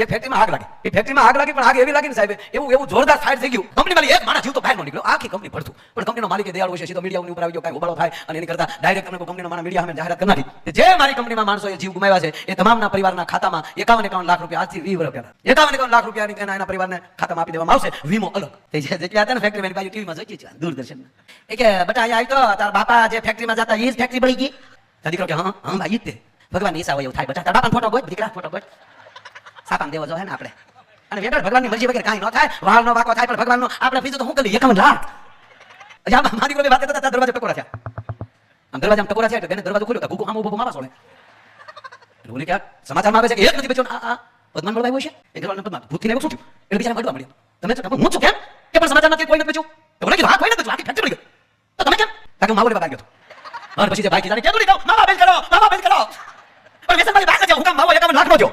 એક ફેક્ટરીમાં આગ લાગી. એ ફેક્ટરીમાં આગ લાગી, પણ આગ એવી લાગી ને સાહેબ, એવું જોરદાર ફાયર થઈ ગયું. કંપનીમાં એક માણસ જીવ તો બહાર ન નીકળ્યો, આખી કંપની ભડતું. પણ કંપનીનો માલિક દયાળુ છે, સીધો મીડિયા ઉપર આવી ગયો, કાંઈ ઉબાળો થાય અને એની કરતા ડાયરેક્ટ તમને કંપનીનો માણસ મીડિયા સામે જાહેરાત કરી નાખી. જે મારી કંપનીમાં માણસોએ જીવ ગુમાવ્યા છે એ તમામના પરિવારના ખાતામાં 51 લાખ રૂપિયા, આજથી 20 વર્ષ પહેલા 51 લાખ રૂપિયાની એના પરિવારને ખાતામાં આપી દેવામાં આવશે, વીમો અલગ. જેટલા હતા ને ફેક્ટરી વાળી બાજુ ટીવીમાં જોઈ છે, દૂરદર્શન. એ કે બેટા અહીંયા આવી તો તારા બાપા જે ફેક્ટરીમાં જતા એ જ ફેક્ટરી બળી ગઈ. દીકરો કે હા હા ભાઈ, તે ભગવાન હિસાબ એવું થાય. બેટા તારા બાપાનો ફોટો ગોત, દીકરા ફોટો ગોત, સાપામ દેવો જો હે ને આપણે. અને વેગળ ભગવાનની મરજી વગર કાંઈ ન થાય, વાળનો વાકો થાય, પણ ભગવાનનો આપણે બીજું તો શું કરી 51 લાખ. મારી દીકરો વાત કરતા દરવાજા ટકોરા થયા. આમ દરવાજામાં ટકોરા થયા એટલે બેને દરવાજો ખોલ્યો, ગુગુ આમ ઉભો માવા સોળે. બોલે કે સમાચારમાં આવે છે કે એક નથી બચ્યો. આ પદ્માન મળવાય હોય છે, એ ઘરવાળાને પદ્માન ભૂતથી એવું શું થયું એટલે બિચારા મળવા મળ્યા. તમે હું છું કેમ કે પણ સમાચારમાં કોઈ નથી બચ્યું. તો બોલે કે હા કોઈ નથી બચ્યું, આખી ફેક્ટરી મળી ગઈ. તો તમે કેમ? કારણ કે માવો લેવા ગયો હતો. અને પછી જે ભાઈ કીધા કે તું નહીં કહો, માવા બેન કરો, માવા બેન કરો. પણ વ્યસન મારી વાત છે, હું કામ માવો 51 લાખ નો થયો.